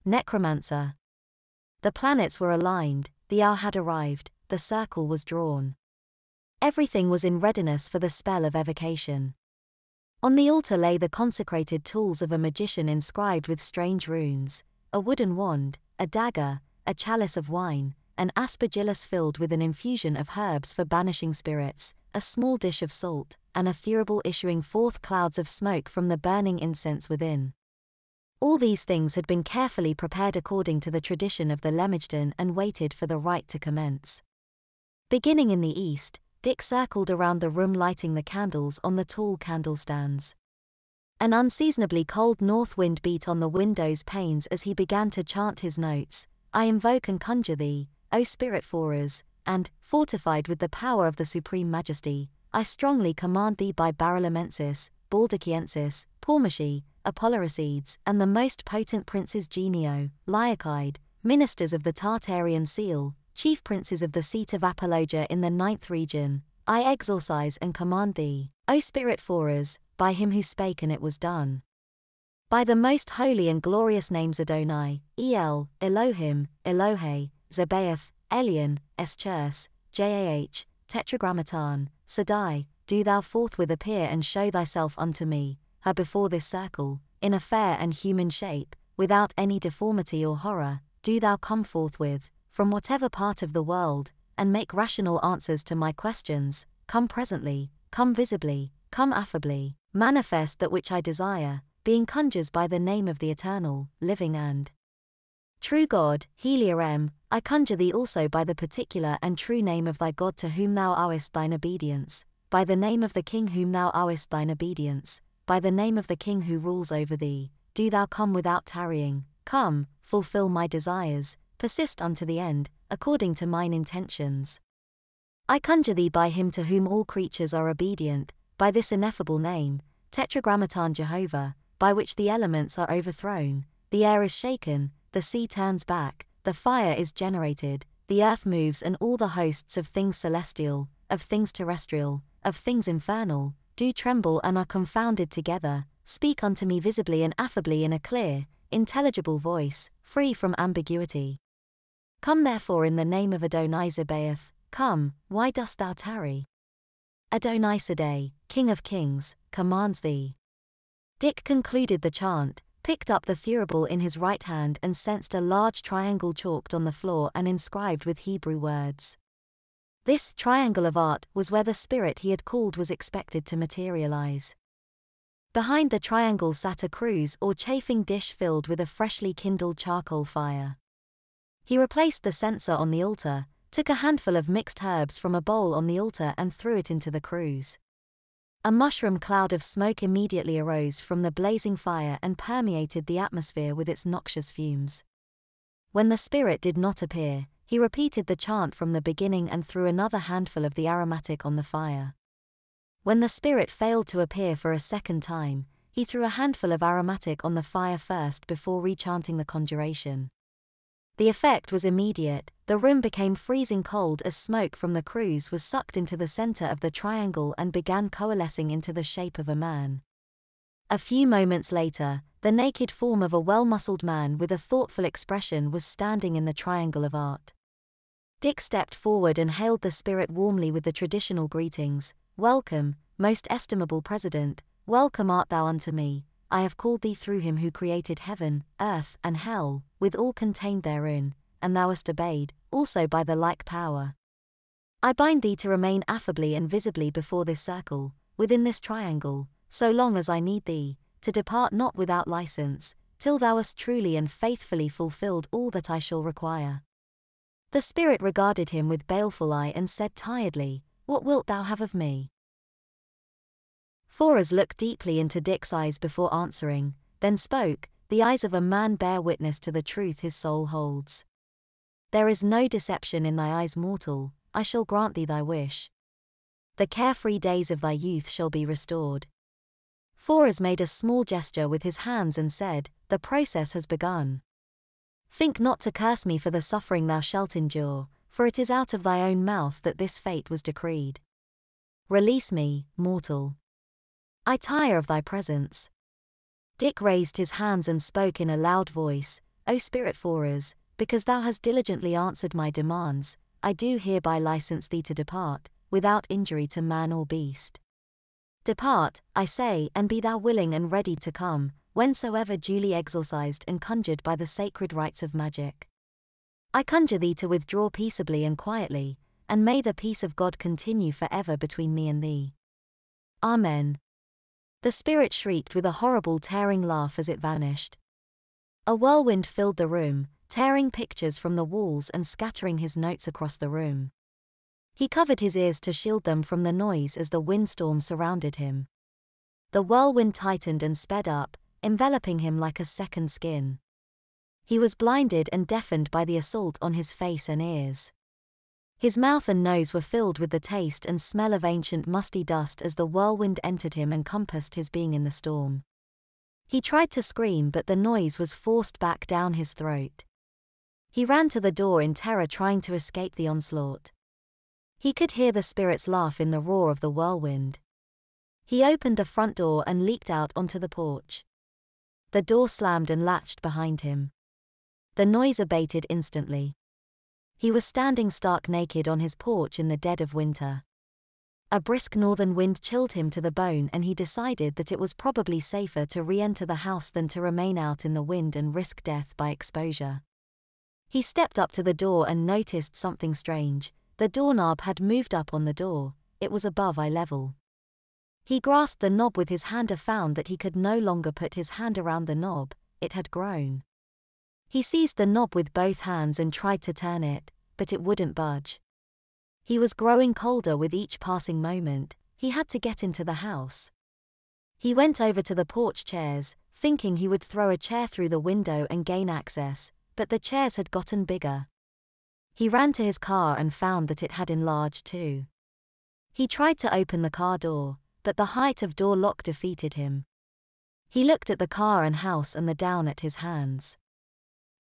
Necromancer. The planets were aligned, the hour had arrived, the circle was drawn. Everything was in readiness for the spell of evocation. On the altar lay the consecrated tools of a magician inscribed with strange runes, a wooden wand, a dagger, a chalice of wine, an aspergillus filled with an infusion of herbs for banishing spirits, a small dish of salt, and a thurible issuing forth clouds of smoke from the burning incense within. All these things had been carefully prepared according to the tradition of the Lemagedon and waited for the rite to commence. Beginning in the east, Dick circled around the room lighting the candles on the tall candlestands. An unseasonably cold north wind beat on the window's panes as he began to chant his notes. I invoke and conjure thee, O spirit forers, and, fortified with the power of the supreme majesty, I strongly command thee by Barillamensis, Baldachiensis, Pormachi, Apolloricides, and the most potent princes Genio, Lyacide, ministers of the Tartarian seal, chief princes of the seat of Apologia in the 9th region, I exorcise and command thee, O spirit forers, by him who spake and it was done. By the most holy and glorious names Adonai, El, Elohim, Elohe, Zebaoth, Elion, Eschers, Jah, Tetragrammaton, Shaddai, do thou forthwith appear and show thyself unto me, her before this circle, in a fair and human shape, without any deformity or horror, do thou come forthwith, from whatever part of the world, and make rational answers to my questions, come presently, come visibly, come affably, manifest that which I desire, being conjures by the name of the eternal, living and true God, Heliarem, I conjure thee also by the particular and true name of thy God to whom thou owest thine obedience, by the name of the King whom thou owest thine obedience, by the name of the King who rules over thee, do thou come without tarrying, come, fulfill my desires, persist unto the end, according to mine intentions. I conjure thee by him to whom all creatures are obedient, by this ineffable name, Tetragrammaton Jehovah, by which the elements are overthrown, the air is shaken, the sea turns back, the fire is generated, the earth moves and all the hosts of things celestial, of things terrestrial, of things infernal, do tremble and are confounded together, speak unto me visibly and affably in a clear, intelligible voice, free from ambiguity. Come therefore in the name of Adonai Zebaoth, come, why dost thou tarry? Adonai Shaddai, King of Kings, commands thee. Dick concluded the chant, picked up the thurible in his right hand and sensed a large triangle chalked on the floor and inscribed with Hebrew words. This triangle of art was where the spirit he had called was expected to materialize. Behind the triangle sat a cruse or chafing dish filled with a freshly kindled charcoal fire. He replaced the censer on the altar, took a handful of mixed herbs from a bowl on the altar and threw it into the cruse. A mushroom cloud of smoke immediately arose from the blazing fire and permeated the atmosphere with its noxious fumes. When the spirit did not appear, he repeated the chant from the beginning and threw another handful of the aromatic on the fire. When the spirit failed to appear for a second time, he threw a handful of aromatic on the fire first before rechanting the conjuration. The effect was immediate. The room became freezing cold as smoke from the cruse was sucked into the center of the triangle and began coalescing into the shape of a man. A few moments later, the naked form of a well-muscled man with a thoughtful expression was standing in the triangle of art. Dick stepped forward and hailed the spirit warmly with the traditional greetings. Welcome, most estimable President, welcome art thou unto me. I have called thee through him who created heaven, earth, and hell, with all contained therein, and thou hast obeyed, also by the like power. I bind thee to remain affably and visibly before this circle, within this triangle, so long as I need thee, to depart not without license, till thou hast truly and faithfully fulfilled all that I shall require. The spirit regarded him with baleful eye and said tiredly, What wilt thou have of me? Forers looked deeply into Dick's eyes before answering, then spoke. The eyes of a man bear witness to the truth his soul holds. There is no deception in thy eyes, mortal. I shall grant thee thy wish. The carefree days of thy youth shall be restored. Forers made a small gesture with his hands and said, The process has begun. Think not to curse me for the suffering thou shalt endure, for it is out of thy own mouth that this fate was decreed. Release me, mortal. I tire of thy presence. Dick raised his hands and spoke in a loud voice, O Spirit for us, because thou hast diligently answered my demands, I do hereby license thee to depart, without injury to man or beast. Depart, I say, and be thou willing and ready to come, whensoever duly exorcised and conjured by the sacred rites of magic. I conjure thee to withdraw peaceably and quietly, and may the peace of God continue forever between me and thee. Amen. The spirit shrieked with a horrible tearing laugh as it vanished. A whirlwind filled the room, tearing pictures from the walls and scattering his notes across the room. He covered his ears to shield them from the noise as the windstorm surrounded him. The whirlwind tightened and sped up, enveloping him like a second skin. He was blinded and deafened by the assault on his face and ears. His mouth and nose were filled with the taste and smell of ancient musty dust as the whirlwind entered him and compassed his being in the storm. He tried to scream, but the noise was forced back down his throat. He ran to the door in terror, trying to escape the onslaught. He could hear the spirits laugh in the roar of the whirlwind. He opened the front door and leaped out onto the porch. The door slammed and latched behind him. The noise abated instantly. He was standing stark naked on his porch in the dead of winter. A brisk northern wind chilled him to the bone, and he decided that it was probably safer to re-enter the house than to remain out in the wind and risk death by exposure. He stepped up to the door and noticed something strange. The doorknob had moved up on the door. It was above eye level. He grasped the knob with his hand and found that he could no longer put his hand around the knob. It had grown. He seized the knob with both hands and tried to turn it, but it wouldn't budge. He was growing colder with each passing moment. He had to get into the house. He went over to the porch chairs, thinking he would throw a chair through the window and gain access, but the chairs had gotten bigger. He ran to his car and found that it had enlarged too. He tried to open the car door, but the height of door lock defeated him. He looked at the car and house and the down at his hands.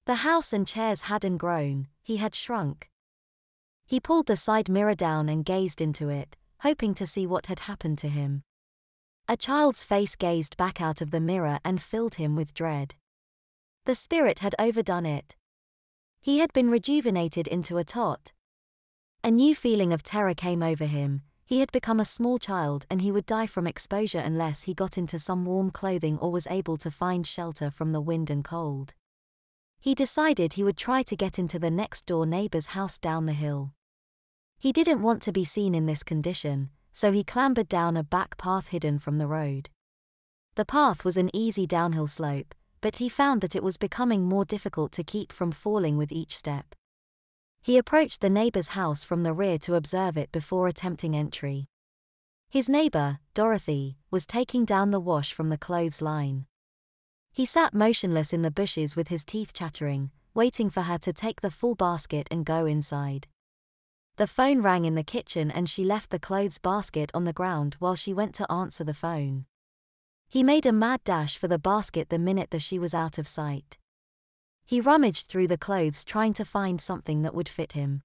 The house and chairs hadn't grown, he had shrunk. He pulled the side mirror down and gazed into it, hoping to see what had happened to him. A child's face gazed back out of the mirror and filled him with dread. The spirit had overdone it. He had been rejuvenated into a tot. A new feeling of terror came over him. He had become a small child and he would die from exposure unless he got into some warm clothing or was able to find shelter from the wind and cold. He decided he would try to get into the next door neighbor's house down the hill. He didn't want to be seen in this condition, so he clambered down a back path hidden from the road. The path was an easy downhill slope, but he found that it was becoming more difficult to keep from falling with each step. He approached the neighbor's house from the rear to observe it before attempting entry. His neighbor, Dorothy, was taking down the wash from the clothesline. He sat motionless in the bushes with his teeth chattering, waiting for her to take the full basket and go inside. The phone rang in the kitchen and she left the clothes basket on the ground while she went to answer the phone. He made a mad dash for the basket the minute that she was out of sight. He rummaged through the clothes trying to find something that would fit him.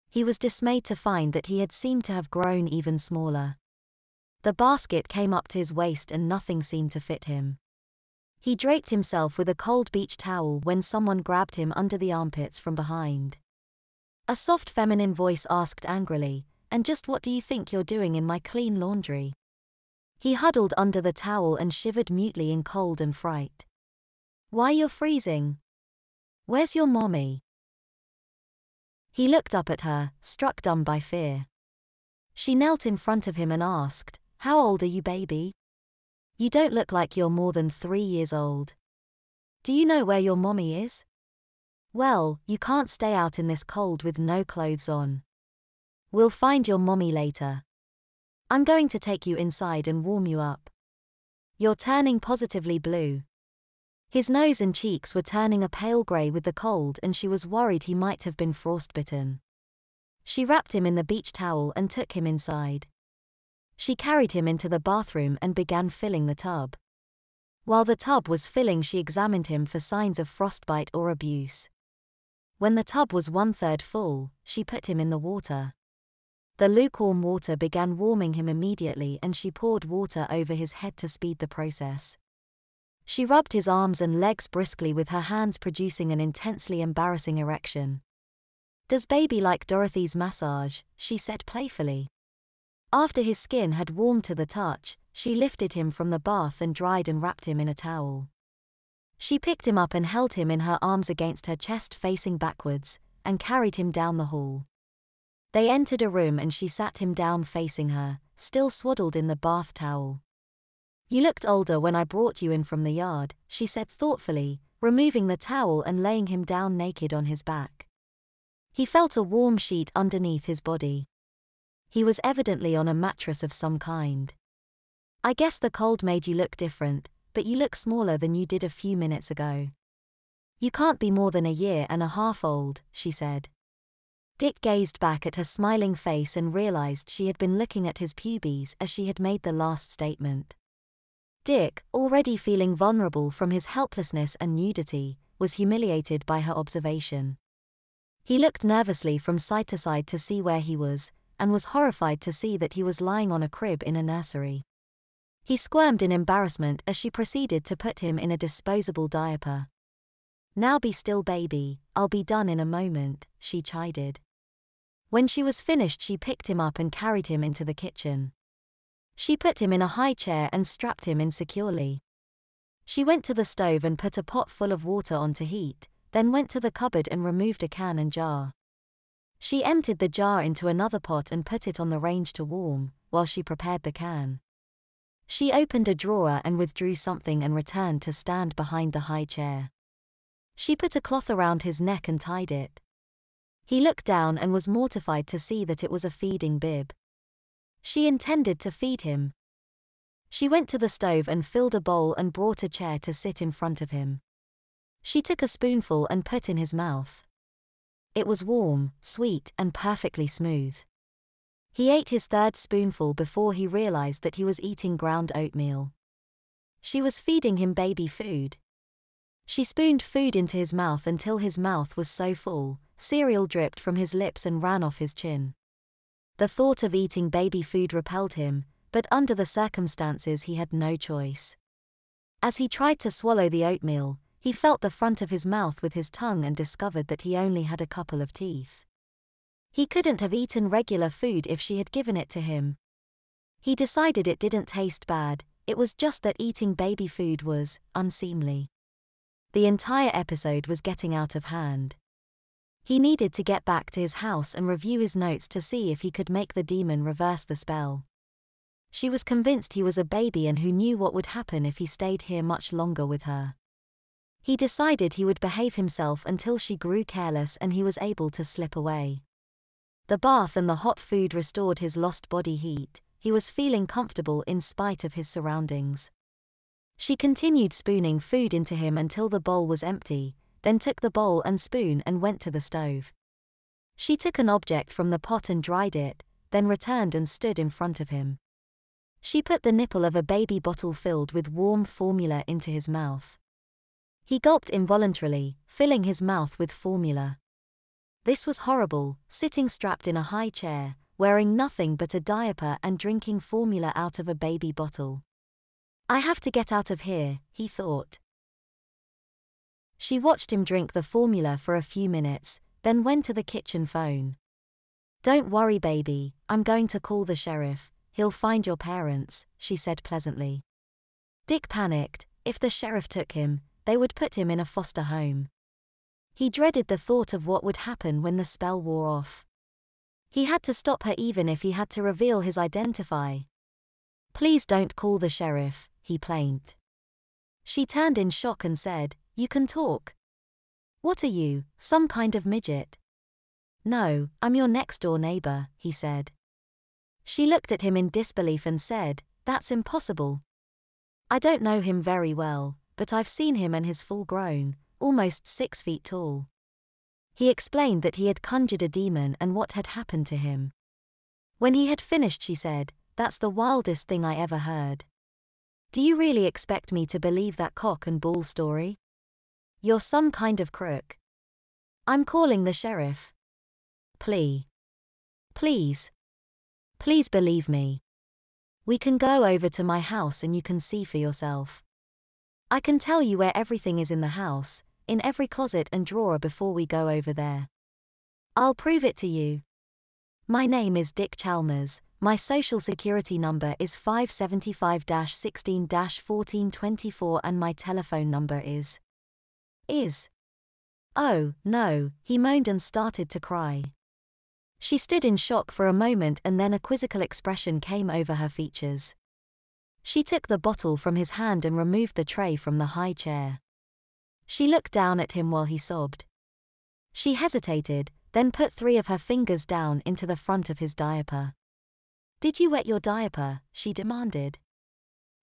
He was dismayed to find that he had seemed to have grown even smaller. The basket came up to his waist and nothing seemed to fit him. He draped himself with a cold beach towel when someone grabbed him under the armpits from behind. A soft feminine voice asked angrily, "And just what do you think you're doing in my clean laundry?" He huddled under the towel and shivered mutely in cold and fright. "Why, you're freezing. Where's your mommy?" He looked up at her, struck dumb by fear. She knelt in front of him and asked, "How old are you, baby? You don't look like you're more than 3 years old. Do you know where your mommy is?" "Well, you can't stay out in this cold with no clothes on. We'll find your mommy later. I'm going to take you inside and warm you up. You're turning positively blue." His nose and cheeks were turning a pale grey with the cold and she was worried he might have been frostbitten. She wrapped him in the beach towel and took him inside. She carried him into the bathroom and began filling the tub. While the tub was filling, she examined him for signs of frostbite or abuse. When the tub was 1/3 full, she put him in the water. The lukewarm water began warming him immediately and she poured water over his head to speed the process. She rubbed his arms and legs briskly with her hands, producing an intensely embarrassing erection. "Does baby like Dorothy's massage?" she said playfully. After his skin had warmed to the touch, she lifted him from the bath and dried and wrapped him in a towel. She picked him up and held him in her arms against her chest facing backwards, and carried him down the hall. They entered a room and she sat him down facing her, still swaddled in the bath towel. "You looked older when I brought you in from the yard," she said thoughtfully, removing the towel and laying him down naked on his back. He felt a warm sheet underneath his body. He was evidently on a mattress of some kind. "I guess the cold made you look different, but you look smaller than you did a few minutes ago. You can't be more than a year and a half old," she said. Dick gazed back at her smiling face and realized she had been looking at his pubes as she had made the last statement. Dick, already feeling vulnerable from his helplessness and nudity, was humiliated by her observation. He looked nervously from side to side to see where he was, and was horrified to see that he was lying on a crib in a nursery. He squirmed in embarrassment as she proceeded to put him in a disposable diaper. "Now be still, baby, I'll be done in a moment," she chided. When she was finished, she picked him up and carried him into the kitchen. She put him in a high chair and strapped him in securely. She went to the stove and put a pot full of water on to heat, then went to the cupboard and removed a can and jar. She emptied the jar into another pot and put it on the range to warm, while she prepared the can. She opened a drawer and withdrew something and returned to stand behind the high chair. She put a cloth around his neck and tied it. He looked down and was mortified to see that it was a feeding bib. She intended to feed him. She went to the stove and filled a bowl and brought a chair to sit in front of him. She took a spoonful and put in his mouth. It was warm, sweet, and perfectly smooth. He ate his third spoonful before he realized that he was eating ground oatmeal. She was feeding him baby food. She spooned food into his mouth until his mouth was so full, cereal dripped from his lips and ran off his chin. The thought of eating baby food repelled him, but under the circumstances he had no choice. As he tried to swallow the oatmeal, he felt the front of his mouth with his tongue and discovered that he only had a couple of teeth. He couldn't have eaten regular food if she had given it to him. He decided it didn't taste bad, it was just that eating baby food was unseemly. The entire episode was getting out of hand. He needed to get back to his house and review his notes to see if he could make the demon reverse the spell. She was convinced he was a baby and who knew what would happen if he stayed here much longer with her. He decided he would behave himself until she grew careless and he was able to slip away. The bath and the hot food restored his lost body heat. He was feeling comfortable in spite of his surroundings. She continued spooning food into him until the bowl was empty, then took the bowl and spoon and went to the stove. She took an object from the pot and dried it, then returned and stood in front of him. She put the nipple of a baby bottle filled with warm formula into his mouth. He gulped involuntarily, filling his mouth with formula. This was horrible, sitting strapped in a high chair, wearing nothing but a diaper and drinking formula out of a baby bottle. "I have to get out of here," he thought. She watched him drink the formula for a few minutes, then went to the kitchen phone. "Don't worry, baby, I'm going to call the sheriff. He'll find your parents," she said pleasantly. Dick panicked. If the sheriff took him, they would put him in a foster home. He dreaded the thought of what would happen when the spell wore off. He had to stop her even if he had to reveal his identity. "Please don't call the sheriff," he plained. She turned in shock and said, "You can talk. What are you, some kind of midget?" "No, I'm your next-door neighbor," he said. She looked at him in disbelief and said, "That's impossible. I don't know him very well, but I've seen him and he's full-grown, almost 6 feet tall." He explained that he had conjured a demon and what had happened to him. When he had finished, she said, "That's the wildest thing I ever heard. Do you really expect me to believe that cock and bull story? You're some kind of crook. I'm calling the sheriff. Please. Please believe me. We can go over to my house and you can see for yourself." I can tell you where everything is in the house, in every closet and drawer before we go over there. I'll prove it to you. My name is Dick Chalmers, my social security number is 575-16-1424 and my telephone number is. Oh, no, he moaned and started to cry. She stood in shock for a moment and then a quizzical expression came over her features. She took the bottle from his hand and removed the tray from the high chair. She looked down at him while he sobbed. She hesitated, then put 3 of her fingers down into the front of his diaper. Did you wet your diaper? She demanded.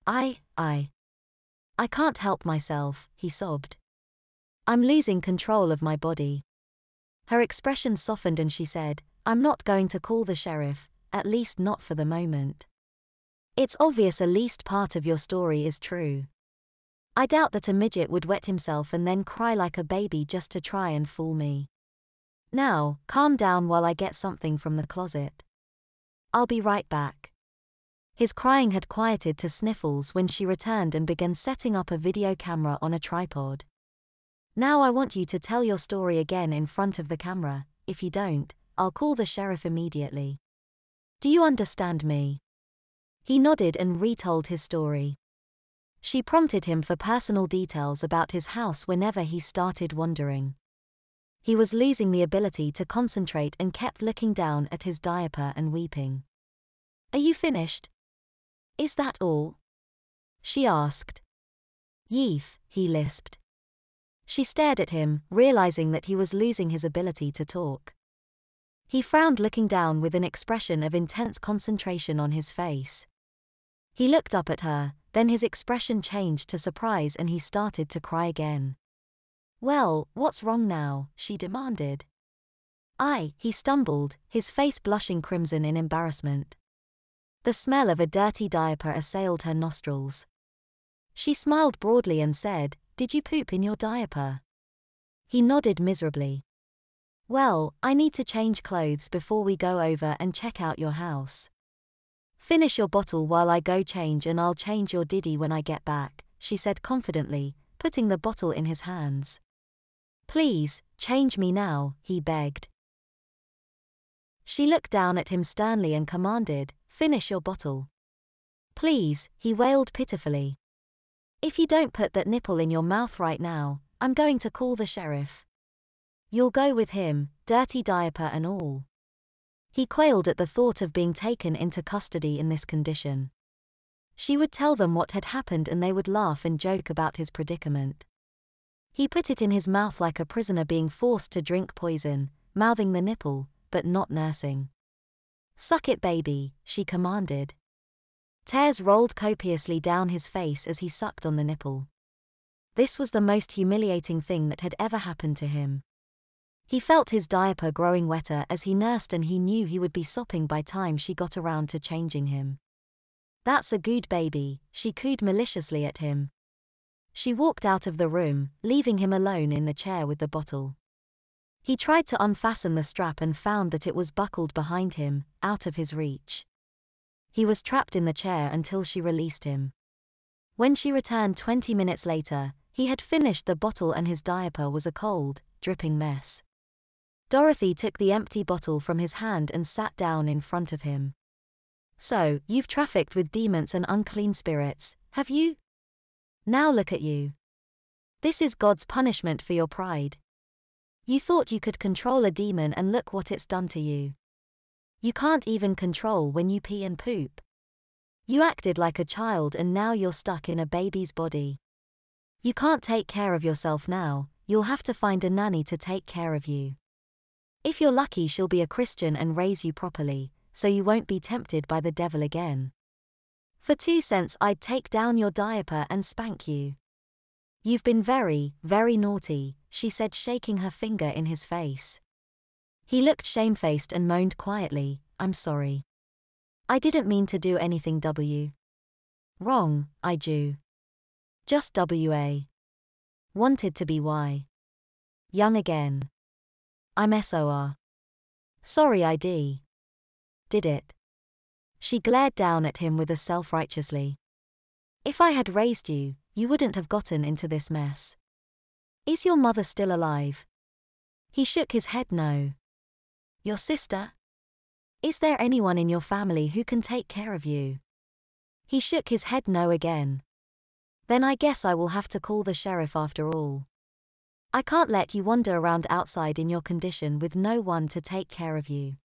I can't help myself, he sobbed. I'm losing control of my body. Her expression softened and she said, I'm not going to call the sheriff, at least not for the moment. It's obvious at least part of your story is true. I doubt that a midget would wet himself and then cry like a baby just to try and fool me. Now, calm down while I get something from the closet. I'll be right back. His crying had quieted to sniffles when she returned and began setting up a video camera on a tripod. Now I want you to tell your story again in front of the camera. If you don't, I'll call the sheriff immediately. Do you understand me? He nodded and retold his story. She prompted him for personal details about his house whenever he started wandering. He was losing the ability to concentrate and kept looking down at his diaper and weeping. Are you finished? Is that all? She asked. Yeef, he lisped. She stared at him, realizing that he was losing his ability to talk. He frowned, looking down with an expression of intense concentration on his face. He looked up at her, then his expression changed to surprise and he started to cry again. Well, what's wrong now? She demanded. He stumbled, his face blushing crimson in embarrassment. The smell of a dirty diaper assailed her nostrils. She smiled broadly and said, Did you poop in your diaper? He nodded miserably. Well, I need to change clothes before we go over and check out your house. Finish your bottle while I go change and I'll change your diddy when I get back, she said confidently, putting the bottle in his hands. Please, change me now, he begged. She looked down at him sternly and commanded, Finish your bottle. Please, he wailed pitifully. If you don't put that nipple in your mouth right now, I'm going to call the sheriff. You'll go with him, dirty diaper and all. He quailed at the thought of being taken into custody in this condition. She would tell them what had happened and they would laugh and joke about his predicament. He put it in his mouth like a prisoner being forced to drink poison, mouthing the nipple, but not nursing. Suck it, baby, she commanded. Tears rolled copiously down his face as he sucked on the nipple. This was the most humiliating thing that had ever happened to him. He felt his diaper growing wetter as he nursed and he knew he would be sopping by time she got around to changing him. That's a good baby, she cooed maliciously at him. She walked out of the room, leaving him alone in the chair with the bottle. He tried to unfasten the strap and found that it was buckled behind him, out of his reach. He was trapped in the chair until she released him. When she returned 20 minutes later, he had finished the bottle and his diaper was a cold, dripping mess. Dorothy took the empty bottle from his hand and sat down in front of him. So, you've trafficked with demons and unclean spirits, have you? Now look at you. This is God's punishment for your pride. You thought you could control a demon and look what it's done to you. You can't even control when you pee and poop. You acted like a child and now you're stuck in a baby's body. You can't take care of yourself now, you'll have to find a nanny to take care of you. If you're lucky, she'll be a Christian and raise you properly, so you won't be tempted by the devil again. For 2 cents I'd take down your diaper and spank you. You've been very, very naughty, she said, shaking her finger in his face. He looked shamefaced and moaned quietly, I'm sorry. I didn't mean to do anything wrong, I do. Just WA. Wanted to be Y. Young again. I'm SOR. Sorry I did it. She glared down at him with a self-righteously. If I had raised you, you wouldn't have gotten into this mess. Is your mother still alive? He shook his head no. Your sister? Is there anyone in your family who can take care of you? He shook his head no again. Then I guess I will have to call the sheriff after all. I can't let you wander around outside in your condition with no one to take care of you.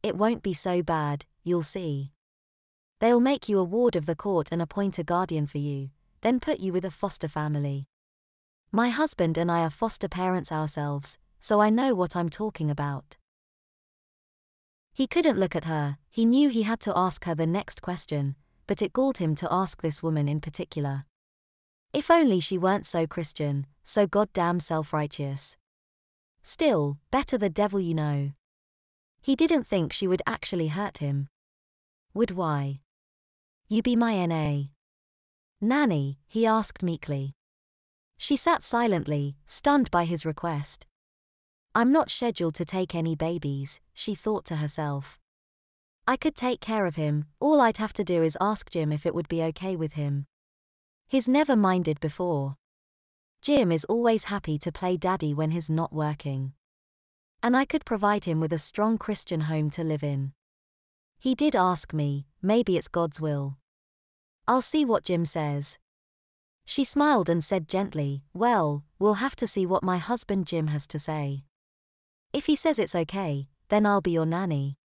It won't be so bad, you'll see. They'll make you a ward of the court and appoint a guardian for you, then put you with a foster family. My husband and I are foster parents ourselves, so I know what I'm talking about. He couldn't look at her, he knew he had to ask her the next question, but it galled him to ask this woman in particular. If only she weren't so Christian, so goddamn self-righteous. Still, better the devil you know. He didn't think she would actually hurt him. Would why? You be my N.A. nanny, he asked meekly. She sat silently, stunned by his request. I'm not scheduled to take any babies, she thought to herself. I could take care of him, all I'd have to do is ask Jim if it would be okay with him. He's never minded before. Jim is always happy to play daddy when he's not working. And I could provide him with a strong Christian home to live in. He did ask me, maybe it's God's will. I'll see what Jim says. She smiled and said gently, well, we'll have to see what my husband Jim has to say. If he says it's okay, then I'll be your nanny.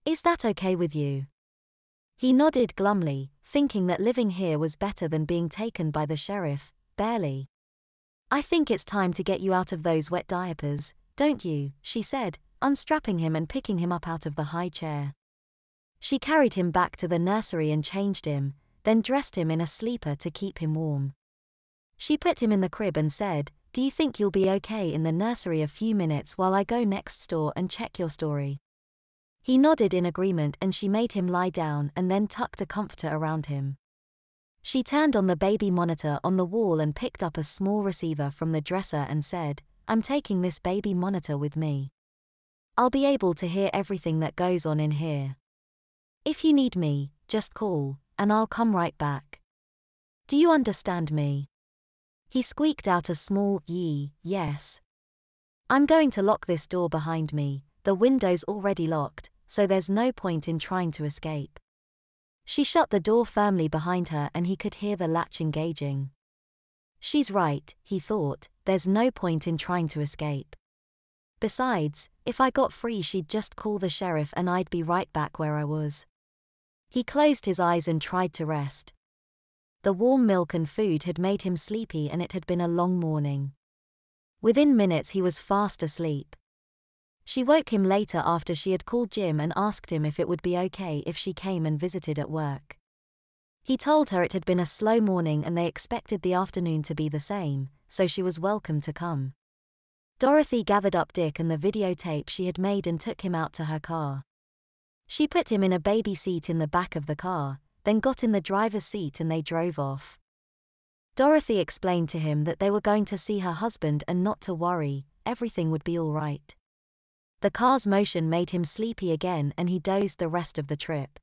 Is that okay with you? He nodded glumly, thinking that living here was better than being taken by the sheriff, barely. I think it's time to get you out of those wet diapers, don't you, she said, unstrapping him and picking him up out of the high chair. She carried him back to the nursery and changed him, then dressed him in a sleeper to keep him warm. She put him in the crib and said, do you think you'll be okay in the nursery a few minutes while I go next door and check your story? He nodded in agreement and she made him lie down and then tucked a comforter around him. She turned on the baby monitor on the wall and picked up a small receiver from the dresser and said, I'm taking this baby monitor with me. I'll be able to hear everything that goes on in here. If you need me, just call, and I'll come right back. Do you understand me? He squeaked out a small yes. I'm going to lock this door behind me, the window's already locked, so there's no point in trying to escape. She shut the door firmly behind her and he could hear the latch engaging. She's right, he thought, there's no point in trying to escape. Besides, if I got free she'd just call the sheriff and I'd be right back where I was. He closed his eyes and tried to rest. The warm milk and food had made him sleepy and it had been a long morning. Within minutes he was fast asleep. She woke him later after she had called Jim and asked him if it would be okay if she came and visited at work. He told her it had been a slow morning and they expected the afternoon to be the same, so she was welcome to come. Dorothy gathered up Dick and the videotape she had made and took him out to her car. She put him in a baby seat in the back of the car, then got in the driver's seat and they drove off. Dorothy explained to him that they were going to see her husband and not to worry, everything would be all right. The car's motion made him sleepy again and he dozed the rest of the trip.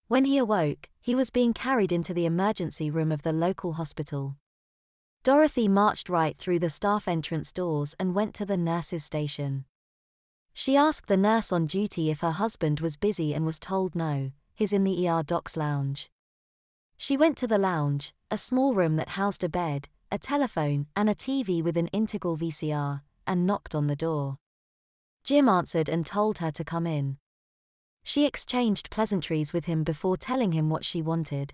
When he awoke, he was being carried into the emergency room of the local hospital. Dorothy marched right through the staff entrance doors and went to the nurse's station. She asked the nurse on duty if her husband was busy and was told no, he's in the ER doc's lounge. She went to the lounge, a small room that housed a bed, a telephone, and a TV with an integral VCR, and knocked on the door. Jim answered and told her to come in. She exchanged pleasantries with him before telling him what she wanted.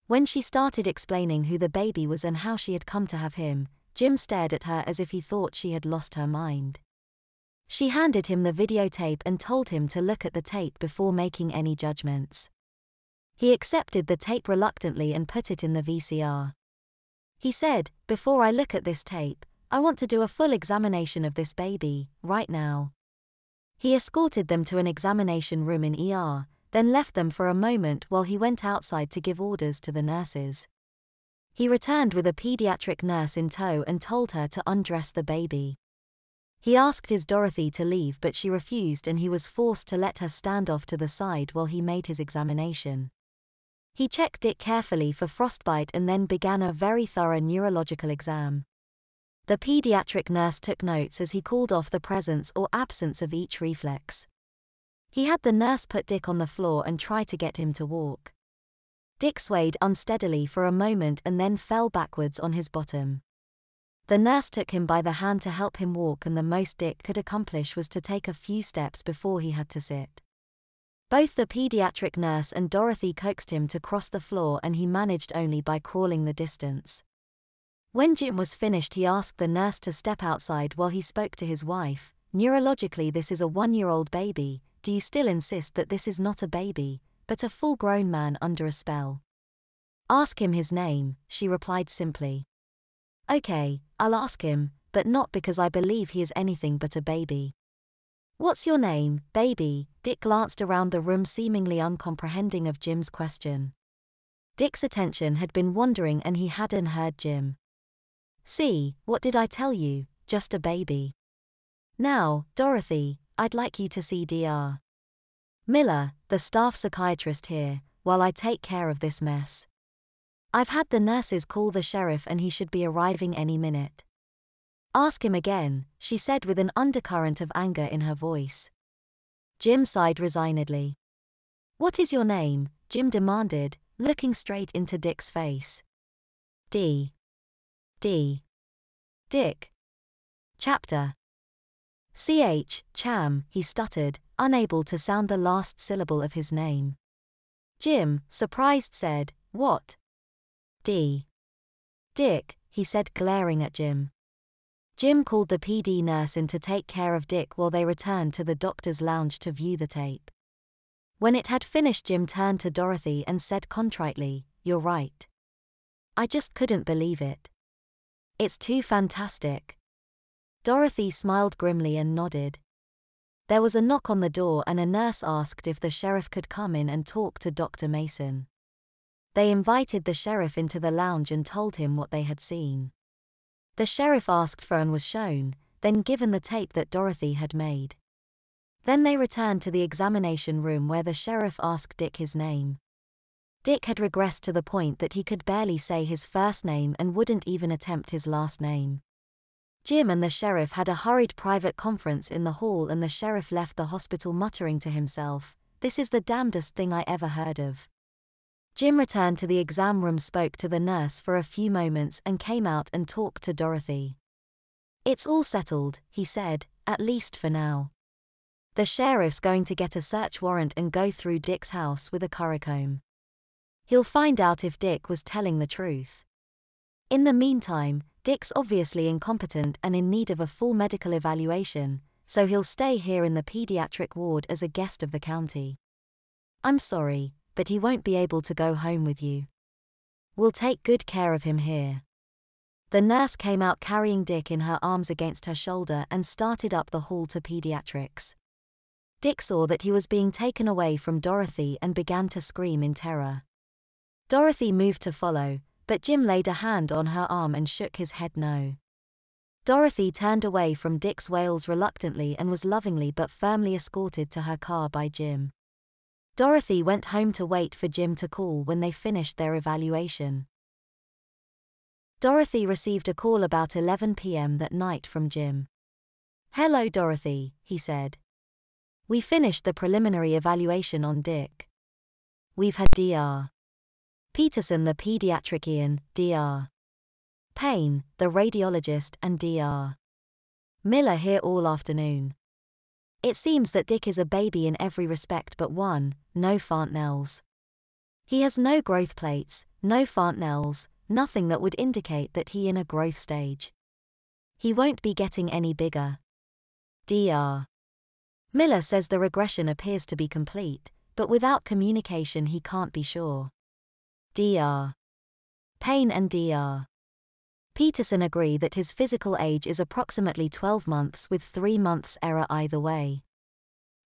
When she started explaining who the baby was and how she had come to have him, Jim stared at her as if he thought she had lost her mind. She handed him the videotape and told him to look at the tape before making any judgments. He accepted the tape reluctantly and put it in the VCR. He said, before I look at this tape, I want to do a full examination of this baby, right now. He escorted them to an examination room in ER, then left them for a moment while he went outside to give orders to the nurses. He returned with a pediatric nurse in tow and told her to undress the baby. He asked his Dorothy to leave but she refused and he was forced to let her stand off to the side while he made his examination. He checked Dick carefully for frostbite and then began a very thorough neurological exam. The pediatric nurse took notes as he called off the presence or absence of each reflex. He had the nurse put Dick on the floor and try to get him to walk. Dick swayed unsteadily for a moment and then fell backwards on his bottom. The nurse took him by the hand to help him walk, and the most Dick could accomplish was to take a few steps before he had to sit. Both the pediatric nurse and Dorothy coaxed him to cross the floor, and he managed only by crawling the distance. When Jim was finished, he asked the nurse to step outside while he spoke to his wife. "Neurologically, this is a 1-year-old baby. Do you still insist that this is not a baby, but a full-grown man under a spell?" "Ask him his name," she replied simply. "Okay, I'll ask him, but not because I believe he is anything but a baby." "What's your name, baby?" Dick glanced around the room, seemingly uncomprehending of Jim's question. Dick's attention had been wandering and he hadn't heard Jim. "See, what did I tell you? Just a baby." "Now, Dorothy, I'd like you to see Dr. Miller, the staff psychiatrist here, while I take care of this mess. I've had the nurses call the sheriff and he should be arriving any minute." "Ask him again," she said with an undercurrent of anger in her voice. Jim sighed resignedly. "What is your name?" Jim demanded, looking straight into Dick's face. D. Dick. Chapter. Cham, he stuttered, unable to sound the last syllable of his name. Jim, surprised, said, "What?" Dick, he said, glaring at Jim. Jim called the PD nurse in to take care of Dick while they returned to the doctor's lounge to view the tape. When it had finished, Jim turned to Dorothy and said contritely, "You're right. I just couldn't believe it. It's too fantastic." Dorothy smiled grimly and nodded. There was a knock on the door and a nurse asked if the sheriff could come in and talk to Dr. Mason. They invited the sheriff into the lounge and told him what they had seen. The sheriff asked for and was shown, then given the tape that Dorothy had made. Then they returned to the examination room where the sheriff asked Dick his name. Dick had regressed to the point that he could barely say his first name and wouldn't even attempt his last name. Jim and the sheriff had a hurried private conference in the hall, and the sheriff left the hospital muttering to himself, "This is the damnedest thing I ever heard of." Jim returned to the exam room, spoke to the nurse for a few moments and came out and talked to Dorothy. "It's all settled," he said, "at least for now. The sheriff's going to get a search warrant and go through Dick's house with a currycomb. He'll find out if Dick was telling the truth. In the meantime, Dick's obviously incompetent and in need of a full medical evaluation, so he'll stay here in the pediatric ward as a guest of the county. I'm sorry, but he won't be able to go home with you. We'll take good care of him here." The nurse came out carrying Dick in her arms against her shoulder and started up the hall to pediatrics. Dick saw that he was being taken away from Dorothy and began to scream in terror. Dorothy moved to follow, but Jim laid a hand on her arm and shook his head no. Dorothy turned away from Dick's wails reluctantly and was lovingly but firmly escorted to her car by Jim. Dorothy went home to wait for Jim to call when they finished their evaluation. Dorothy received a call about 11 p.m. that night from Jim. "Hello, Dorothy," he said. "We finished the preliminary evaluation on Dick. We've had Dr. Peterson, the pediatrician, Dr. Payne, the radiologist, and Dr. Miller here all afternoon. It seems that Dick is a baby in every respect but one, no fontanelles. He has no growth plates, no fontanelles, nothing that would indicate that he in a growth stage. He won't be getting any bigger. Dr. Miller says the regression appears to be complete, but without communication he can't be sure. Dr. Payne and Dr. Peterson agree that his physical age is approximately 12 months with 3 months error either way.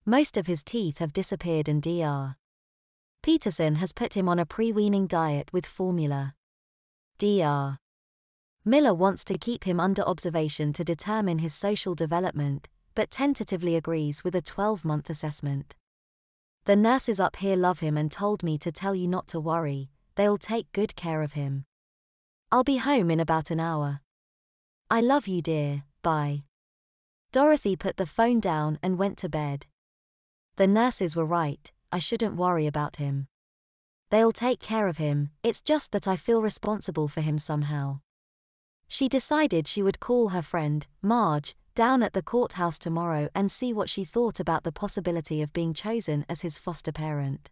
Most of his teeth have disappeared and Dr. Peterson has put him on a pre-weaning diet with formula. Dr. Miller wants to keep him under observation to determine his social development, but tentatively agrees with a 12-month assessment. The nurses up here love him and told me to tell you not to worry, they'll take good care of him. I'll be home in about an hour. I love you, dear, bye. Dorothy put the phone down and went to bed. The nurses were right, I shouldn't worry about him. They'll take care of him, it's just that I feel responsible for him somehow. She decided she would call her friend, Marge, down at the courthouse tomorrow and see what she thought about the possibility of being chosen as his foster parent.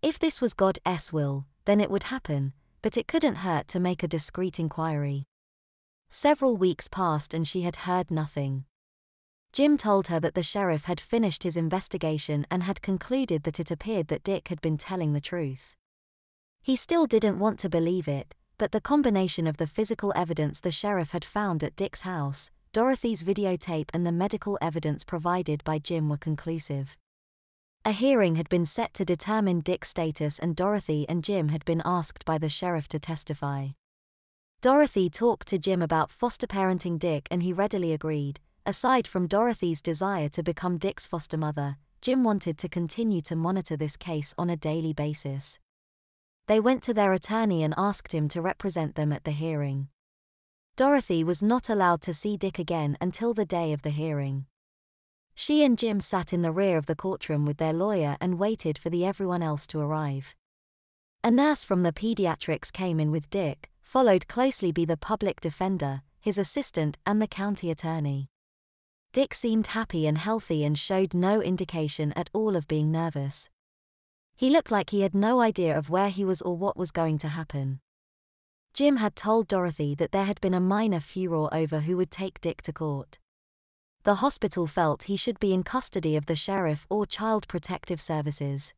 If this was God's will, then it would happen, but it couldn't hurt to make a discreet inquiry. Several weeks passed and she had heard nothing. Jim told her that the sheriff had finished his investigation and had concluded that it appeared that Dick had been telling the truth. He still didn't want to believe it, but the combination of the physical evidence the sheriff had found at Dick's house, Dorothy's videotape and the medical evidence provided by Jim were conclusive. A hearing had been set to determine Dick's status and Dorothy and Jim had been asked by the sheriff to testify. Dorothy talked to Jim about foster parenting Dick and he readily agreed. Aside from Dorothy's desire to become Dick's foster mother, Jim wanted to continue to monitor this case on a daily basis. They went to their attorney and asked him to represent them at the hearing. Dorothy was not allowed to see Dick again until the day of the hearing. She and Jim sat in the rear of the courtroom with their lawyer and waited for everyone else to arrive. A nurse from the pediatrics came in with Dick, followed closely by the public defender, his assistant and the county attorney. Dick seemed happy and healthy and showed no indication at all of being nervous. He looked like he had no idea of where he was or what was going to happen. Jim had told Dorothy that there had been a minor furor over who would take Dick to court. The hospital felt he should be in custody of the sheriff or Child Protective Services.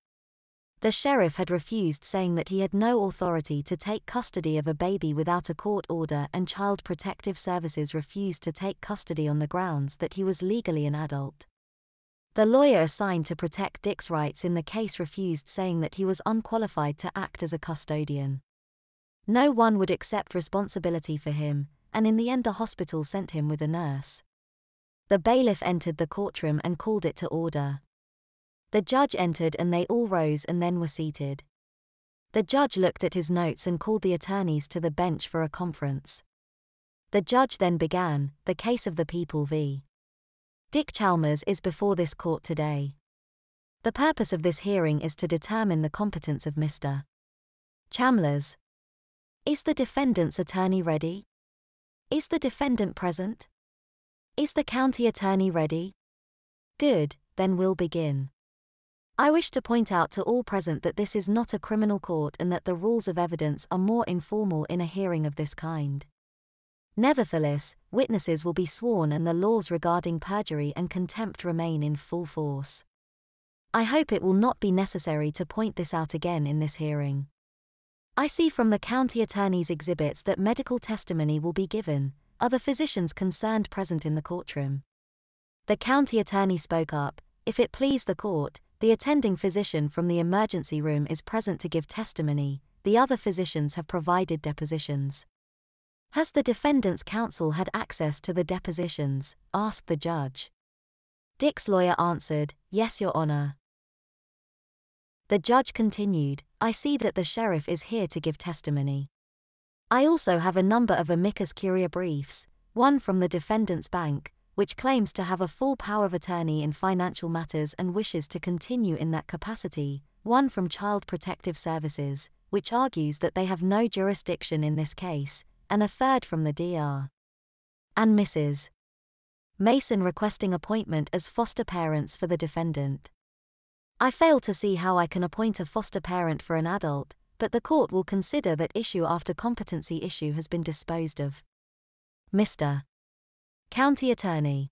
The sheriff had refused, saying that he had no authority to take custody of a baby without a court order, and Child Protective Services refused to take custody on the grounds that he was legally an adult. The lawyer assigned to protect Dick's rights in the case refused, saying that he was unqualified to act as a custodian. No one would accept responsibility for him, and in the end the hospital sent him with a nurse. The bailiff entered the courtroom and called it to order. The judge entered and they all rose and then were seated. The judge looked at his notes and called the attorneys to the bench for a conference. The judge then began, the case of the people v. Dick Chalmers is before this court today. The purpose of this hearing is to determine the competence of Mr. Chalmers. Is the defendant's attorney ready? Is the defendant present? Is the county attorney ready? Good, then we'll begin. I wish to point out to all present that this is not a criminal court and that the rules of evidence are more informal in a hearing of this kind. Nevertheless, witnesses will be sworn and the laws regarding perjury and contempt remain in full force. I hope it will not be necessary to point this out again in this hearing. I see from the county attorney's exhibits that medical testimony will be given. Are the physicians concerned present in the courtroom? The county attorney spoke up. If it please the court, the attending physician from the emergency room is present to give testimony. The other physicians have provided depositions. Has the defendant's counsel had access to the depositions? Asked the judge. Dick's lawyer answered, Yes, Your Honor. The judge continued, I see that the sheriff is here to give testimony. I also have a number of amicus curiae briefs, one from the defendant's bank, which claims to have a full power of attorney in financial matters and wishes to continue in that capacity, one from Child Protective Services, which argues that they have no jurisdiction in this case, and a third from the Dr. and Mrs. Mason requesting appointment as foster parents for the defendant. I fail to see how I can appoint a foster parent for an adult, but the court will consider that issue after competency issue has been disposed of. Mr. County Attorney.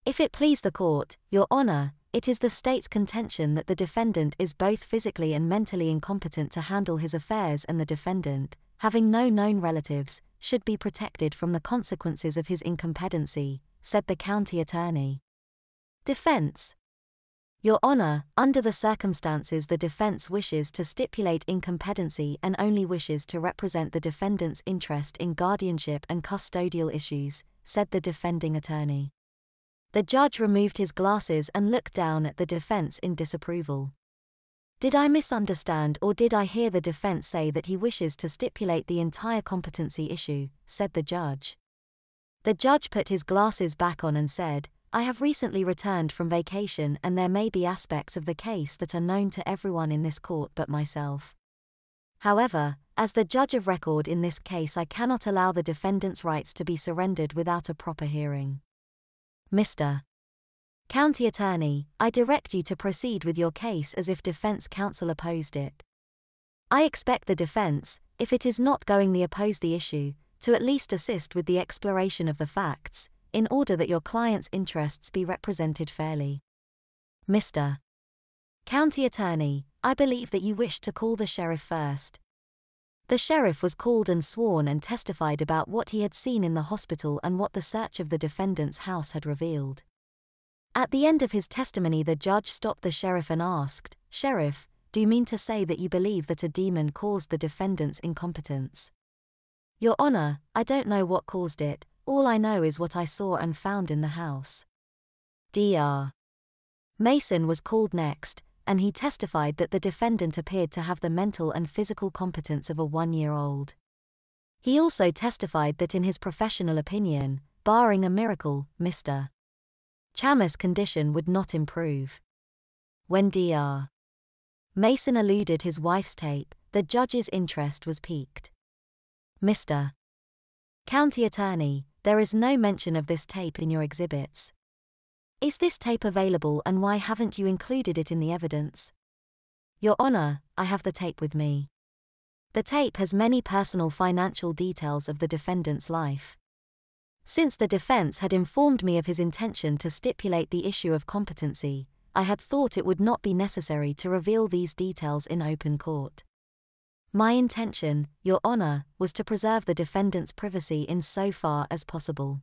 If it please the court, Your Honor, it is the state's contention that the defendant is both physically and mentally incompetent to handle his affairs and the defendant, having no known relatives, should be protected from the consequences of his incompetency, said the county attorney. Defense. Your Honor, under the circumstances the defense wishes to stipulate incompetency and only wishes to represent the defendant's interest in guardianship and custodial issues, said the defending attorney. The judge removed his glasses and looked down at the defense in disapproval. Did I misunderstand, or did I hear the defense say that he wishes to stipulate the entire competency issue, said the judge. The judge put his glasses back on and said, I have recently returned from vacation and there may be aspects of the case that are known to everyone in this court but myself. However, as the judge of record in this case, I cannot allow the defendant's rights to be surrendered without a proper hearing. Mr. County Attorney, I direct you to proceed with your case as if defense counsel opposed it. I expect the defense, if it is not going to oppose the issue, to at least assist with the exploration of the facts, in order that your client's interests be represented fairly. Mr. County Attorney, I believe that you wish to call the sheriff first. The sheriff was called and sworn and testified about what he had seen in the hospital and what the search of the defendant's house had revealed. At the end of his testimony, the judge stopped the sheriff and asked, Sheriff, do you mean to say that you believe that a demon caused the defendant's incompetence? Your Honor, I don't know what caused it, all I know is what I saw and found in the house. Dr. Mason was called next, and he testified that the defendant appeared to have the mental and physical competence of a 1-year-old. He also testified that in his professional opinion, barring a miracle, Mr. Chamus' condition would not improve. When Dr. Mason eluded his wife's tape, the judge's interest was piqued. Mr. County Attorney, there is no mention of this tape in your exhibits. Is this tape available and why haven't you included it in the evidence? Your Honor, I have the tape with me. The tape has many personal financial details of the defendant's life. Since the defense had informed me of his intention to stipulate the issue of competency, I had thought it would not be necessary to reveal these details in open court. My intention, Your Honor, was to preserve the defendant's privacy in so far as possible.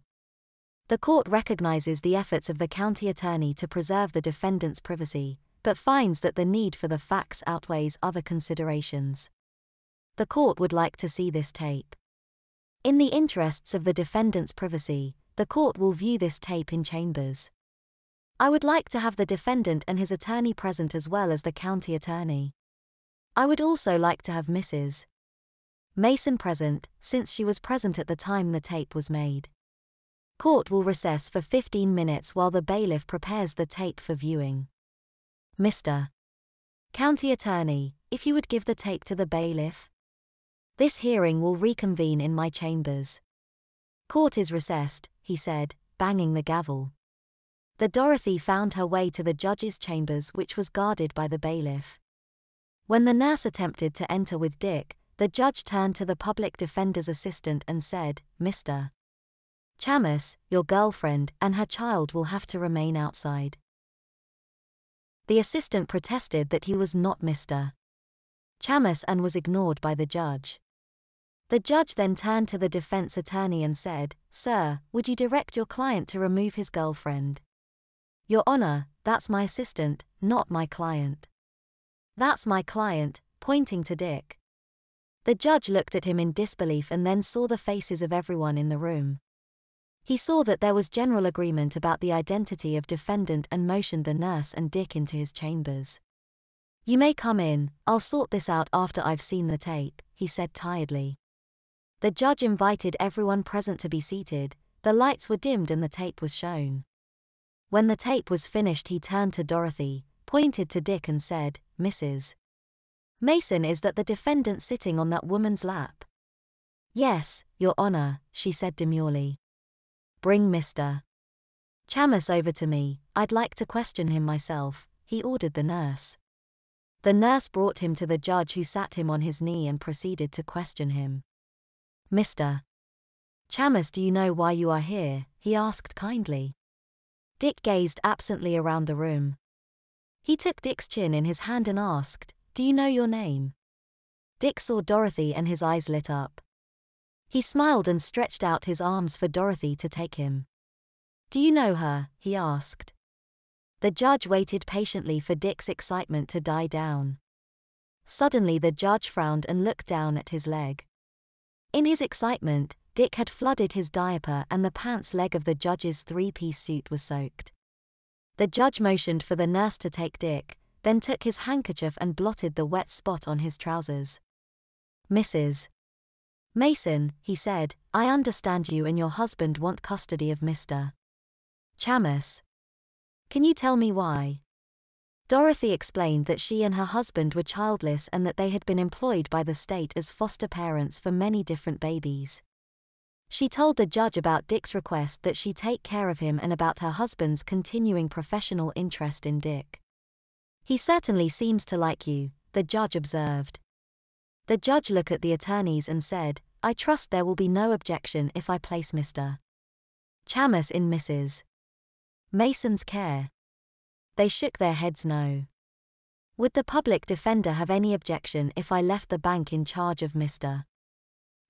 The court recognizes the efforts of the county attorney to preserve the defendant's privacy, but finds that the need for the facts outweighs other considerations. The court would like to see this tape. In the interests of the defendant's privacy, the court will view this tape in chambers. I would like to have the defendant and his attorney present as well as the county attorney. I would also like to have Mrs. Mason present, since she was present at the time the tape was made. Court will recess for 15 minutes while the bailiff prepares the tape for viewing. Mr. County Attorney, if you would give the tape to the bailiff. This hearing will reconvene in my chambers. Court is recessed, he said, banging the gavel. The Dorothy found her way to the judge's chambers, which was guarded by the bailiff. When the nurse attempted to enter with Dick, the judge turned to the public defender's assistant and said, Mr. Chamus, your girlfriend and her child will have to remain outside. The assistant protested that he was not Mr. Chamus and was ignored by the judge. The judge then turned to the defense attorney and said, Sir, would you direct your client to remove his girlfriend? Your Honor, that's my assistant, not my client. That's my client, pointing to Dick. The judge looked at him in disbelief and then saw the faces of everyone in the room. He saw that there was general agreement about the identity of defendant and motioned the nurse and Dick into his chambers. You may come in, I'll sort this out after I've seen the tape, he said tiredly. The judge invited everyone present to be seated, the lights were dimmed and the tape was shown. When the tape was finished, he turned to Dorothy, pointed to Dick and said, Mrs. Mason, is that the defendant sitting on that woman's lap? Yes, Your Honor, she said demurely. Bring Mr. Chamus over to me, I'd like to question him myself, he ordered the nurse. The nurse brought him to the judge, who sat him on his knee and proceeded to question him. Mr. Chamus, do you know why you are here? He asked kindly. Dick gazed absently around the room. He took Dick's chin in his hand and asked, Do you know your name? Dick saw Dorothy and his eyes lit up. He smiled and stretched out his arms for Dorothy to take him. Do you know her? He asked. The judge waited patiently for Dick's excitement to die down. Suddenly the judge frowned and looked down at his leg. In his excitement, Dick had flooded his diaper and the pants leg of the judge's three-piece suit was soaked. The judge motioned for the nurse to take Dick, then took his handkerchief and blotted the wet spot on his trousers. "Mrs. Mason," he said, "I understand you and your husband want custody of Mr. Chamus. Can you tell me why?" Dorothy explained that she and her husband were childless and that they had been employed by the state as foster parents for many different babies. She told the judge about Dick's request that she take care of him and about her husband's continuing professional interest in Dick. "He certainly seems to like you," the judge observed. The judge looked at the attorneys and said, "I trust there will be no objection if I place Mr. Chamus in Mrs. Mason's care." They shook their heads no. "Would the public defender have any objection if I left the bank in charge of Mr.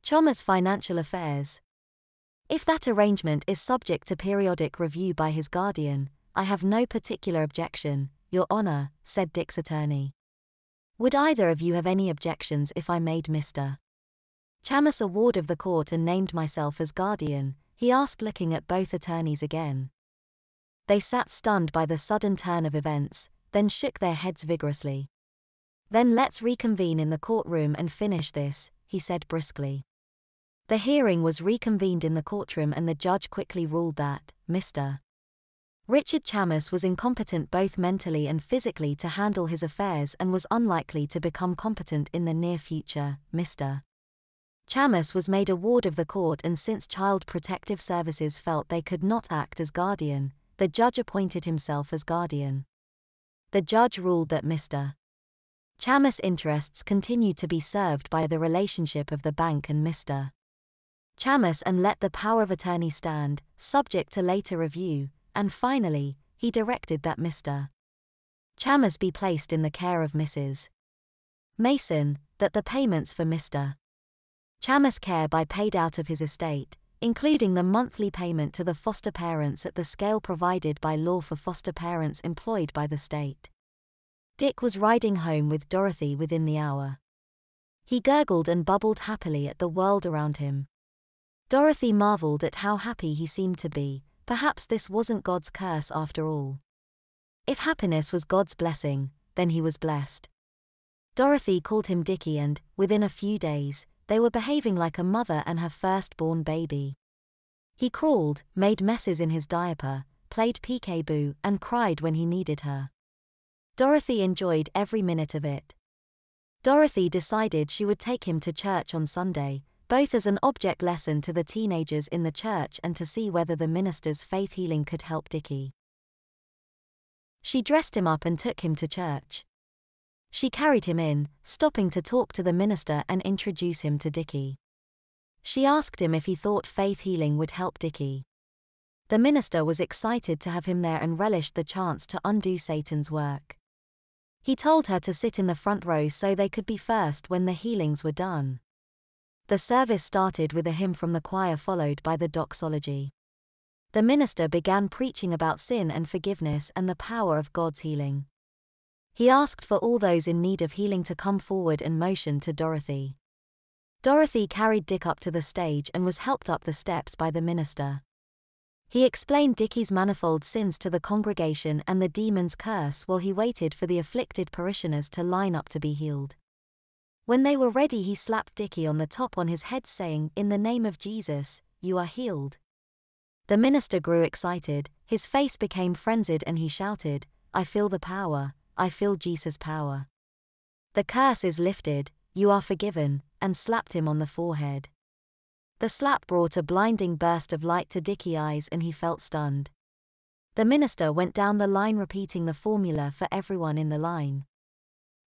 Chamus' financial affairs? If that arrangement is subject to periodic review by his guardian, I have no particular objection, Your Honor," said Dick's attorney. "Would either of you have any objections if I made Mr. Chamus a ward of the court and named myself as guardian?" he asked, looking at both attorneys again. They sat stunned by the sudden turn of events, then shook their heads vigorously. "Then let's reconvene in the courtroom and finish this," he said briskly. The hearing was reconvened in the courtroom and the judge quickly ruled that Mr. Richard Chamus was incompetent both mentally and physically to handle his affairs and was unlikely to become competent in the near future. Mr. Chamus was made a ward of the court, and since Child Protective Services felt they could not act as guardian, the judge appointed himself as guardian. The judge ruled that Mr. Chamus' interests continued to be served by the relationship of the bank and Mr. Chamus and let the power of attorney stand, subject to later review, and finally, he directed that Mr. Chamus be placed in the care of Mrs. Mason, that the payments for Mr. Chamus' care be paid out of his estate, including the monthly payment to the foster parents at the scale provided by law for foster parents employed by the state. Dick was riding home with Dorothy within the hour. He gurgled and bubbled happily at the world around him. Dorothy marveled at how happy he seemed to be. Perhaps this wasn't God's curse after all. If happiness was God's blessing, then he was blessed. Dorothy called him Dickie and, within a few days, they were behaving like a mother and her firstborn baby. He crawled, made messes in his diaper, played peekaboo, and cried when he needed her. Dorothy enjoyed every minute of it. Dorothy decided she would take him to church on Sunday, both as an object lesson to the teenagers in the church and to see whether the minister's faith healing could help Dickie. She dressed him up and took him to church. She carried him in, stopping to talk to the minister and introduce him to Dickie. She asked him if he thought faith healing would help Dickie. The minister was excited to have him there and relished the chance to undo Satan's work. He told her to sit in the front row so they could be first when the healings were done. The service started with a hymn from the choir followed by the doxology. The minister began preaching about sin and forgiveness and the power of God's healing. He asked for all those in need of healing to come forward and motioned to Dorothy. Dorothy carried Dick up to the stage and was helped up the steps by the minister. He explained Dickie's manifold sins to the congregation and the demon's curse while he waited for the afflicted parishioners to line up to be healed. When they were ready, he slapped Dickie on the top on his head saying, "In the name of Jesus, you are healed." The minister grew excited, his face became frenzied and he shouted, "I feel the power, I feel Jesus' power. The curse is lifted, you are forgiven," and slapped him on the forehead. The slap brought a blinding burst of light to Dickie's eyes and he felt stunned. The minister went down the line repeating the formula for everyone in the line.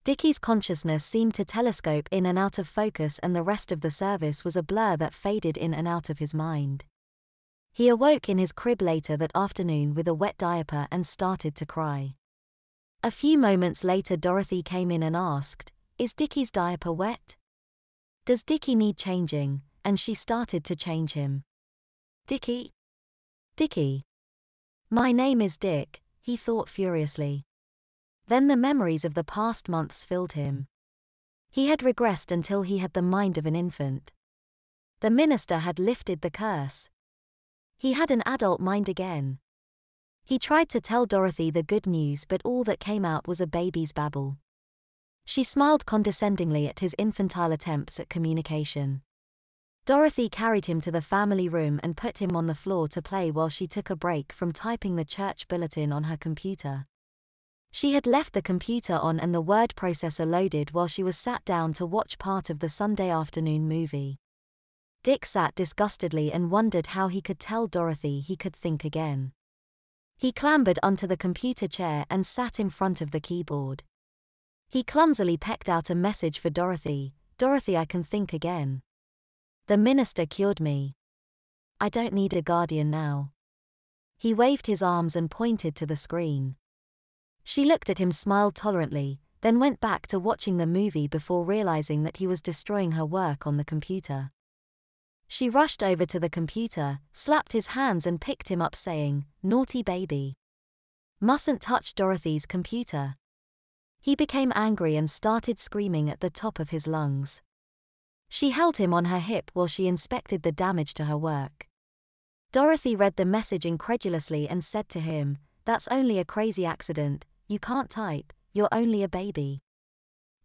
Dickie's consciousness seemed to telescope in and out of focus and the rest of the service was a blur that faded in and out of his mind. He awoke in his crib later that afternoon with a wet diaper and started to cry. A few moments later Dorothy came in and asked, "Is Dickie's diaper wet? Does Dickie need changing?" And she started to change him. "Dickie? Dickie? My name is Dick," he thought furiously. Then the memories of the past months filled him. He had regressed until he had the mind of an infant. The minister had lifted the curse. He had an adult mind again. He tried to tell Dorothy the good news, but all that came out was a baby's babble. She smiled condescendingly at his infantile attempts at communication. Dorothy carried him to the family room and put him on the floor to play while she took a break from typing the church bulletin on her computer. She had left the computer on and the word processor loaded while she was sat down to watch part of the Sunday afternoon movie. Dick sat disgustedly and wondered how he could tell Dorothy he could think again. He clambered onto the computer chair and sat in front of the keyboard. He clumsily pecked out a message for Dorothy. "Dorothy, I can think again. The minister cured me. I don't need a guardian now." He waved his arms and pointed to the screen. She looked at him, smiled tolerantly, then went back to watching the movie before realizing that he was destroying her work on the computer. She rushed over to the computer, slapped his hands and picked him up, saying, "Naughty baby. Mustn't touch Dorothy's computer." He became angry and started screaming at the top of his lungs. She held him on her hip while she inspected the damage to her work. Dorothy read the message incredulously and said to him, "That's only a crazy accident, you can't type, you're only a baby."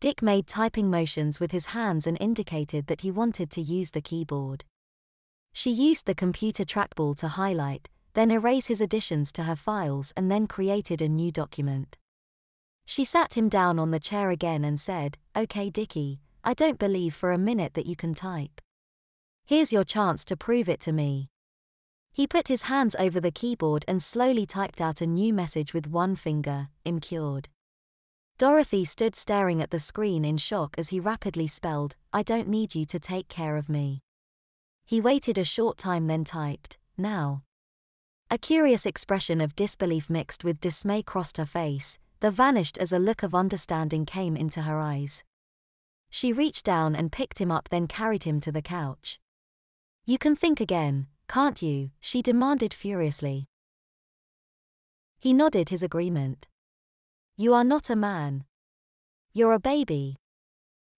Dick made typing motions with his hands and indicated that he wanted to use the keyboard. She used the computer trackball to highlight, then erase his additions to her files and then created a new document. She sat him down on the chair again and said, "Okay, Dickie, I don't believe for a minute that you can type. Here's your chance to prove it to me." He put his hands over the keyboard and slowly typed out a new message with one finger, "I'm cured." Dorothy stood staring at the screen in shock as he rapidly spelled, "I don't need you to take care of me." He waited a short time then typed, "Now." A curious expression of disbelief mixed with dismay crossed her face, then vanished as a look of understanding came into her eyes. She reached down and picked him up, then carried him to the couch. "You can think again, can't you?" she demanded furiously. He nodded his agreement. "You are not a man. You're a baby.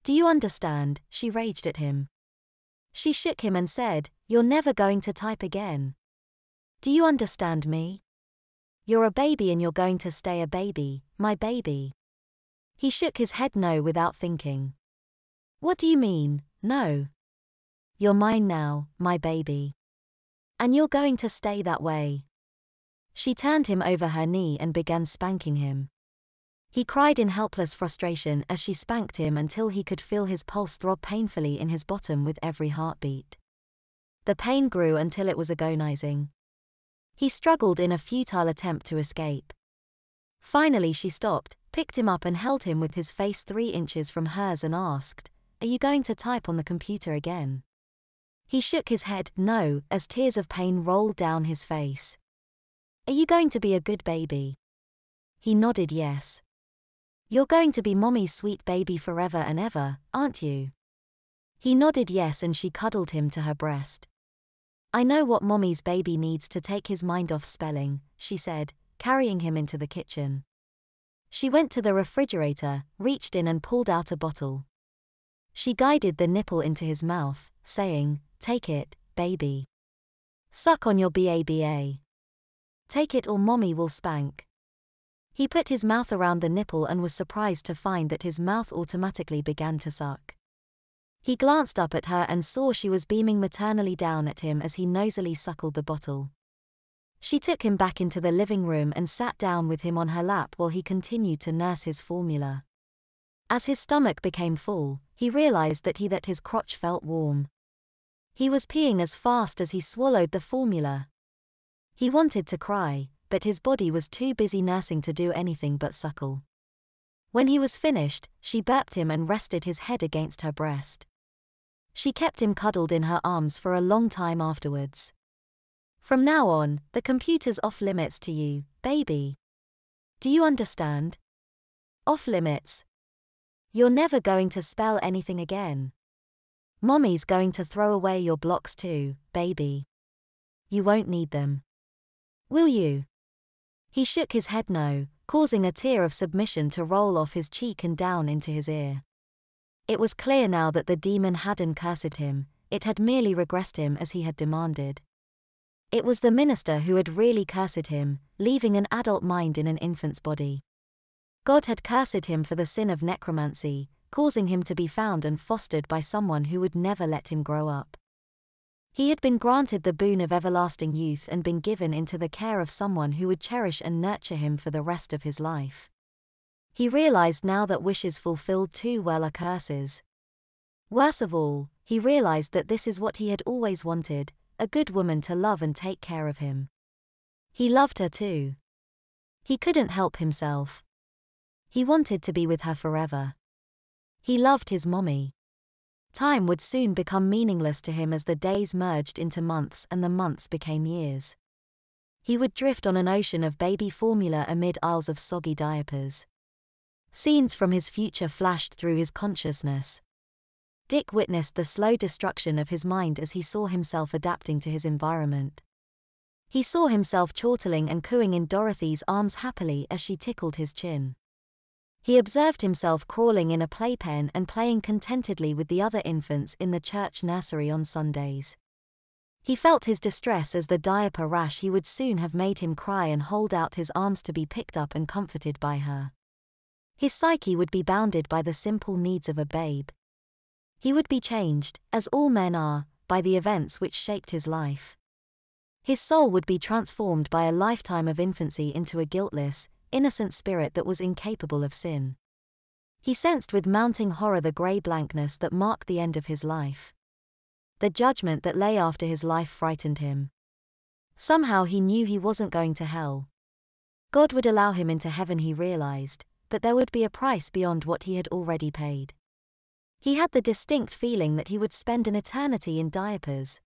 Do you understand?" she raged at him. She shook him and said, "You're never going to type again. Do you understand me? You're a baby and you're going to stay a baby, my baby." He shook his head no without thinking. "What do you mean, no? You're mine now, my baby. And you're going to stay that way." She turned him over her knee and began spanking him. He cried in helpless frustration as she spanked him until he could feel his pulse throb painfully in his bottom with every heartbeat. The pain grew until it was agonizing. He struggled in a futile attempt to escape. Finally she stopped, picked him up and held him with his face 3 inches from hers and asked, "Are you going to type on the computer again?" He shook his head no as tears of pain rolled down his face. "Are you going to be a good baby?" He nodded yes. "You're going to be Mommy's sweet baby forever and ever, aren't you?" He nodded yes and she cuddled him to her breast. "I know what Mommy's baby needs to take his mind off spelling," she said, carrying him into the kitchen. She went to the refrigerator, reached in and pulled out a bottle. She guided the nipple into his mouth, saying, "Take it, baby. Suck on your BABA. Take it or Mommy will spank." He put his mouth around the nipple and was surprised to find that his mouth automatically began to suck. He glanced up at her and saw she was beaming maternally down at him as he nosily suckled the bottle. She took him back into the living room and sat down with him on her lap while he continued to nurse his formula. As his stomach became full, he realized that his crotch felt warm. He was peeing as fast as he swallowed the formula. He wanted to cry, but his body was too busy nursing to do anything but suckle. When he was finished, she burped him and rested his head against her breast. She kept him cuddled in her arms for a long time afterwards. "From now on, the computer's off limits to you, baby. Do you understand? Off limits. You're never going to spell anything again. Mommy's going to throw away your blocks too, baby. You won't need them. Will you?" He shook his head no, causing a tear of submission to roll off his cheek and down into his ear. It was clear now that the demon hadn't cursed him, it had merely regressed him as he had demanded. It was the minister who had really cursed him, leaving an adult mind in an infant's body. God had cursed him for the sin of necromancy, causing him to be found and fostered by someone who would never let him grow up. He had been granted the boon of everlasting youth and been given into the care of someone who would cherish and nurture him for the rest of his life. He realized now that wishes fulfilled too well are curses. Worse of all, he realized that this is what he had always wanted, a good woman to love and take care of him. He loved her too. He couldn't help himself. He wanted to be with her forever. He loved his mommy. Time would soon become meaningless to him as the days merged into months and the months became years. He would drift on an ocean of baby formula amid aisles of soggy diapers. Scenes from his future flashed through his consciousness. Dick witnessed the slow destruction of his mind as he saw himself adapting to his environment. He saw himself chortling and cooing in Dorothy's arms happily as she tickled his chin. He observed himself crawling in a playpen and playing contentedly with the other infants in the church nursery on Sundays. He felt his distress as the diaper rash he would soon have made him cry and hold out his arms to be picked up and comforted by her. His psyche would be bounded by the simple needs of a babe. He would be changed, as all men are, by the events which shaped his life. His soul would be transformed by a lifetime of infancy into a guiltless, innocent spirit that was incapable of sin. He sensed with mounting horror the grey blankness that marked the end of his life. The judgment that lay after his life frightened him. Somehow he knew he wasn't going to hell. God would allow him into heaven, he realized, but there would be a price beyond what he had already paid. He had the distinct feeling that he would spend an eternity in diapers.